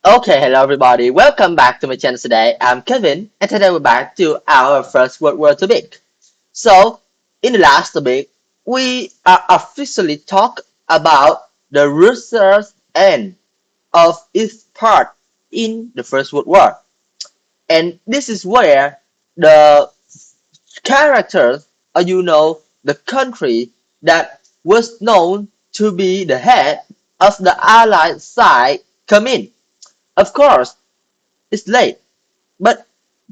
Okay, hello everybody. Welcome back to my channel today. I'm Kevin, and today we're back to our first World War topic. So, in the last topic, we are officially talk about the Russia's end of its part in the First World War, and this is where the characters, or the country that was known to be the head of the Allied side come in. Of course, it's late, but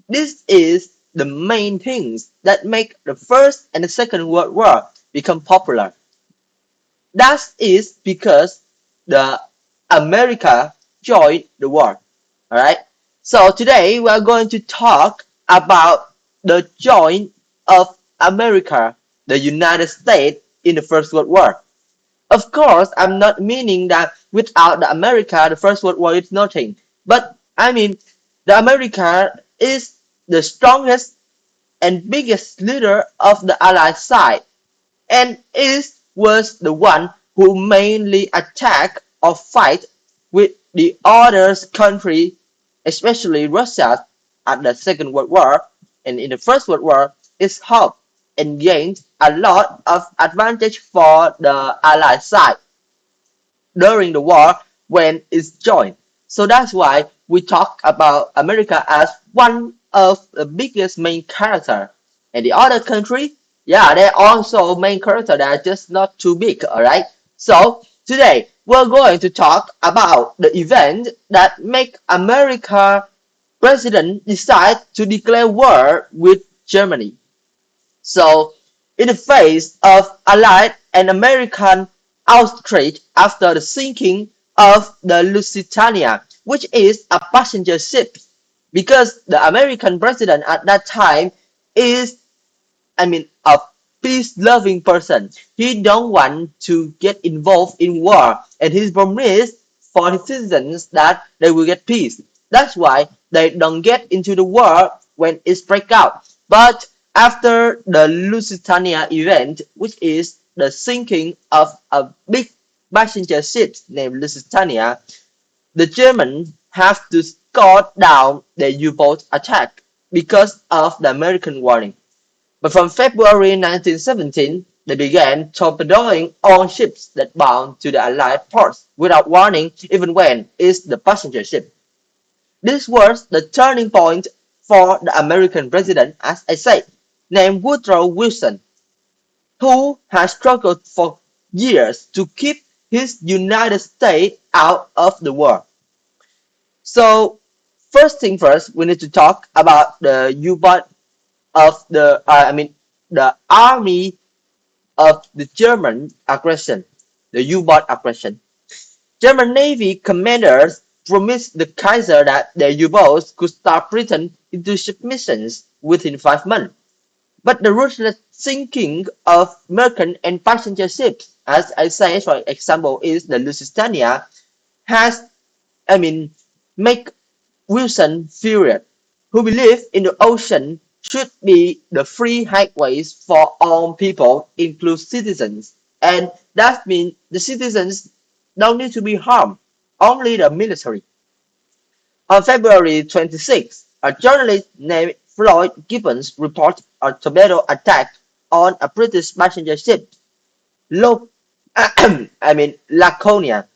this is the main things that make the First and the Second World War become popular. That is because the America joined the war. Alright? So today we are going to talk about the join of America, the United States in the First World War. Of course, I'm not meaning that without the America, the First World War is nothing. But I mean, the America is the strongest and biggest leader of the Allied side, and is was the one who mainly attack or fight with the other country, especially Russia, at the Second World War, and in the First World War, is helped and gained a lot of advantage for the Allied side during the war when it's joined. So that's why we talk about America as one of the biggest main character. And the other country, yeah, they're also main character that are just not too big, alright? So today we're going to talk about the event that make America president decide to declare war with Germany. So, in the face of Allied and American outrage after the sinking of the Lusitania, which is a passenger ship, because the American president at that time is, a peace-loving person. He don't want to get involved in war, and his promise for his citizens that they will get peace. That's why they don't get into the war when it breaks out. But after the Lusitania event, which is the sinking of a big passenger ship named Lusitania, the Germans have to score down the U-boat attack because of the American warning. But from February 1917, they began torpedoing all ships that bound to the Allied ports without warning, even when it's the passenger ship. This was the turning point for the American president, as I said, named Woodrow Wilson, who has struggled for years to keep his United States out of the war. So, first thing first, we need to talk about the U-boat of the army of the German aggression, the U-boat aggression. German Navy commanders promised the Kaiser that their U-boats could start Britain into submissions within 5 months. But the ruthless sinking of merchant and passenger ships, as I say, for example, is the Lusitania, has, I mean, make Wilson furious, who believed in the ocean should be the free highways for all people, include citizens. And that means the citizens don't need to be harmed, only the military. On February 26, a journalist named Floyd Gibbons reported a torpedo attack on a British passenger ship, Lo- Laconia,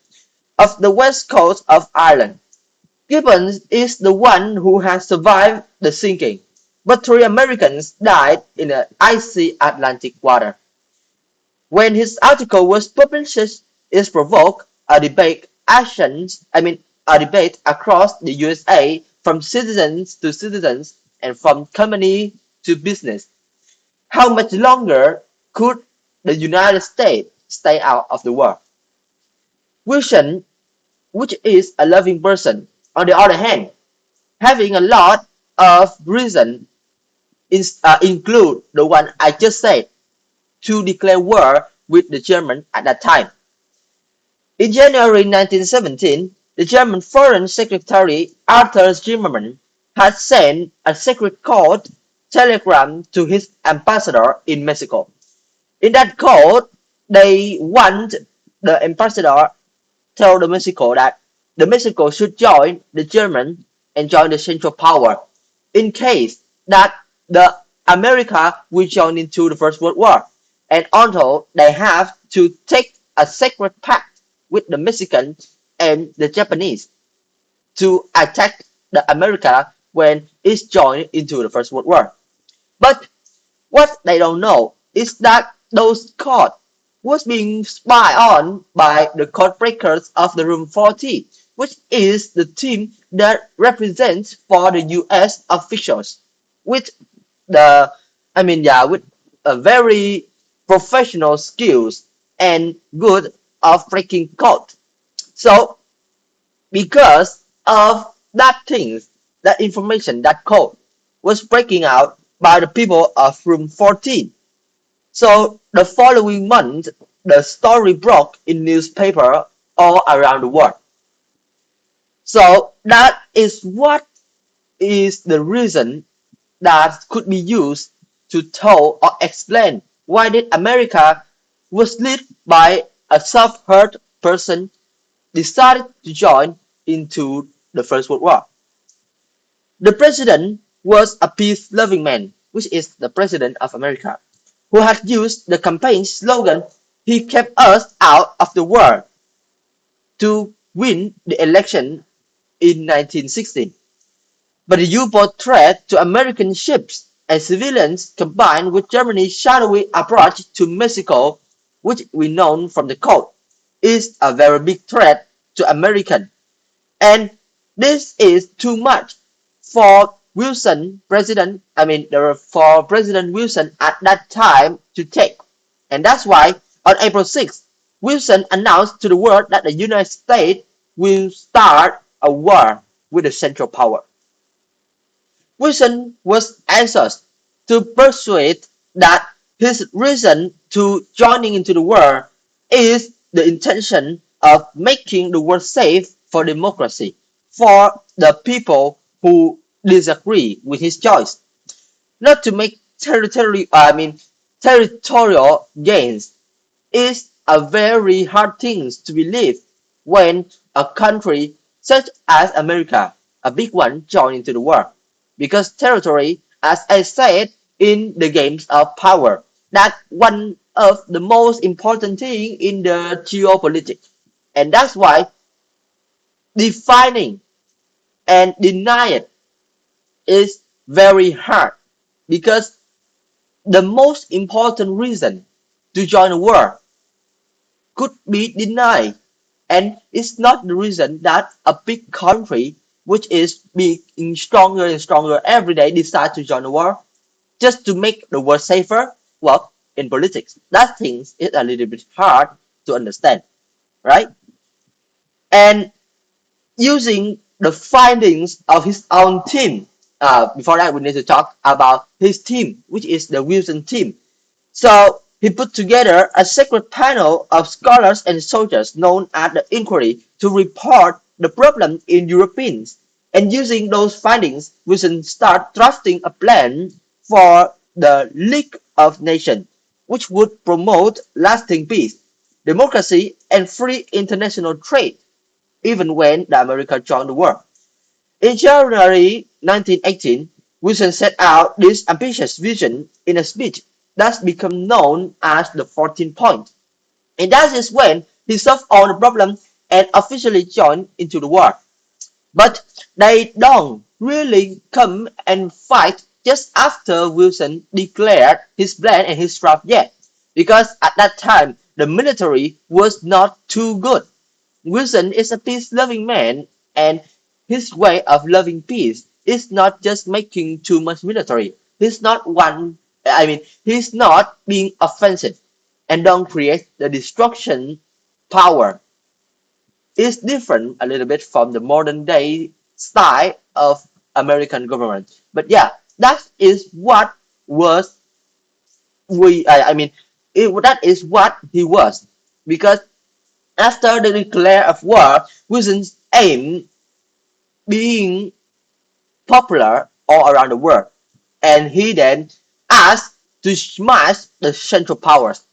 off the west coast of Ireland. Gibbons is the one who has survived the sinking, but 3 Americans died in the icy Atlantic water. When his article was published, it provoked a debate across the USA from citizens to citizens and from company to business. How much longer could the United States stay out of the war? Wilson, which is a loving person, on the other hand, having a lot of reason include the one I just said to declare war with the German at that time. In January 1917, the German Foreign Secretary Arthur Zimmermann had sent a secret code telegram to his ambassador in Mexico. In that code, they want the ambassador tell the Mexico that the Mexico should join the German and join the Central Power in case that the America will join into the First World War. And also they have to take a sacred pact with the Mexicans and the Japanese to attack the America when it's joined into the First World War. But what they don't know is that those codes was being spied on by the code breakers of the Room 40, which is the team that represents for the US officials with the with a very professional skills and good of breaking code. So because of that things, that information, that code was breaking out by the people of room 14. So the following month, the story broke in newspaper all around the world. So that is what is the reason that could be used to tell or explain why did America was led by a soft-hearted person decided to join into the First World War. The president was a peace-loving man, which is the president of America, who had used the campaign slogan "He kept us out of the war" to win the election in 1916. But the U-boat threat to American ships and civilians combined with Germany's shadowy approach to Mexico, which we know from the code, is a very big threat to Americans. And this is too much for Wilson, for President Wilson at that time to take. And that's why on April 6th, Wilson announced to the world that the United States will start a war with the Central Power. Wilson was anxious to persuade that his reason to joining into the war is the intention of making the world safe for democracy, for the people who disagree with his choice, not to make territorial gains. Is a very hard thing to believe when a country such as America, a big one, joined into the war. Because territory, as I said in the games of power, that's one of the most important thing in the geopolitics. And that's why defining and denying it is very hard. Because the most important reason to join a war could be denied. And it's not the reason that a big country, which is being stronger and stronger every day, decides to join the war just to make the world safer. Well, in politics, that thing is a little bit hard to understand, right? And using the findings of his own team, before that, we need to talk about his team, which is the Wilson team. So he put together a secret panel of scholars and soldiers known as the Inquiry to report the problem in Europeans. And using those findings, Wilson started drafting a plan for the League of Nations, which would promote lasting peace, democracy, and free international trade, even when the America joined the war. In January 1918, Wilson set out this ambitious vision in a speech that's become known as the 14 Points. And that is when he solved all the problems and officially joined into the war. But they don't really come and fight just after Wilson declared his plan and his draft yet, because at that time the military was not too good. Wilson is a peace-loving man, and his way of loving peace is not just making too much military. He's not being offensive and don't create the destruction power. It's different a little bit from the modern day style of American government. But yeah, that is what was we. That is what he was, because after the declare of war, Wilson's aim being popular all around the world, and he then asked to smash the Central Powers,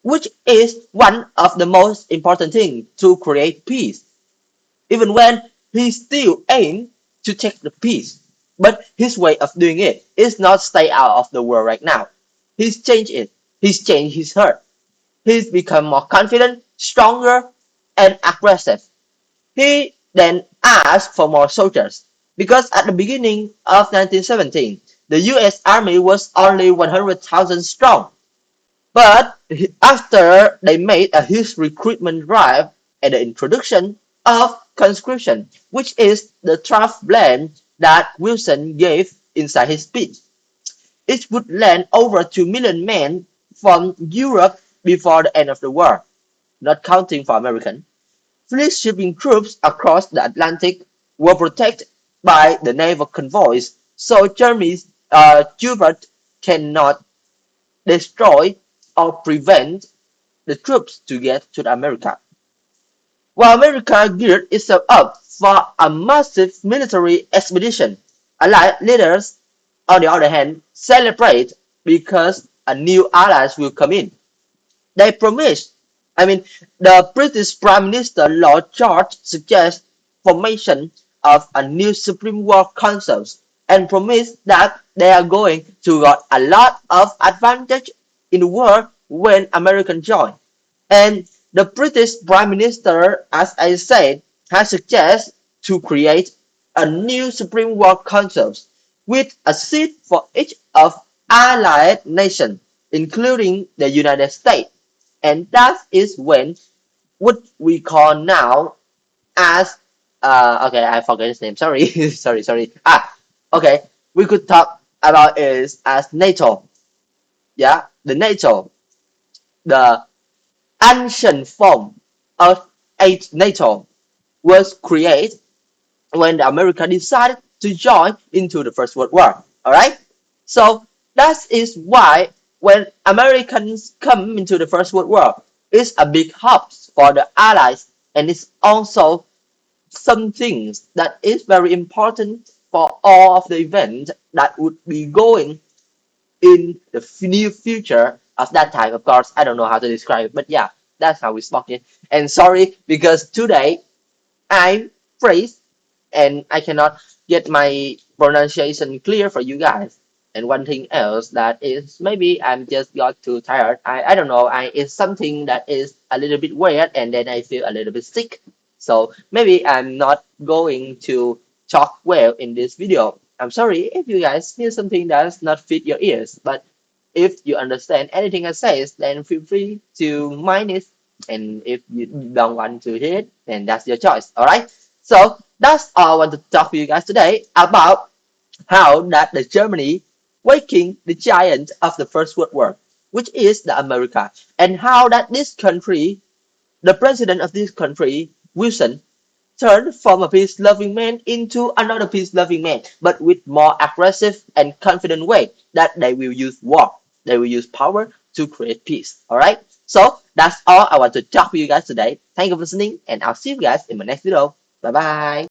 which is one of the most important things to create peace. even when he still aimed to take the peace. But his way of doing it is not stay out of the war right now. He's changed it. He's changed his heart. He's become more confident, stronger, and aggressive. He then asked for more soldiers because at the beginning of 1917, the US Army was only 100,000 strong. But after they made a huge recruitment drive and the introduction of conscription, which is the tough blame that Wilson gave inside his speech, it would land over 2 million men from Europe before the end of the war, not counting for American. Fleet shipping troops across the Atlantic were protected by the naval convoys, so Germany's U-boat cannot destroy or prevent the troops to get to America. While America geared itself up for a massive military expedition, Allied leaders, on the other hand, celebrate because a new allies will come in. They promised, I mean, the British Prime Minister Lord George suggests formation of a new Supreme World Council and promised that they are going to got a lot of advantage in the world when Americans join. And the British Prime Minister, as I said, has suggested to create a new Supreme World Council with a seat for each of allied nations, including the United States. And that is when what we call now as okay, I forgot his name. Sorry, sorry. Okay, we could talk about is as NATO. Yeah, the NATO, the ancient form of NATO was created when the America decided to join into the First World War. All right, so that is why when Americans come into the First World War, it's a big hope for the Allies, and it's also something that is very important for all of the events that would be going in the near future of that time. Of course, I don't know how to describe it, but yeah, that's how we spoke it. And sorry because today I phrase and I cannot get my pronunciation clear for you guys. And one thing else that is maybe I'm just got too tired. I don't know. It's something that is a little bit weird and then I feel a little bit sick. So maybe I'm not going to talk well in this video. I'm sorry if you guys hear something that does not fit your ears, but if you understand anything I say, then feel free to mind it. And if you don't want to hear it, then that's your choice. All right. So that's all I want to talk to you guys today about how that the Germany waking the giant of the First World War, which is the America, and how that this country, the president of this country, Wilson, turned from a peace-loving man into another peace-loving man, but with more aggressive and confident way that they will use war, they will use power to create peace. All right. So that's all I want to talk with you guys today. Thank you for listening, and I'll see you guys in my next video. Bye bye.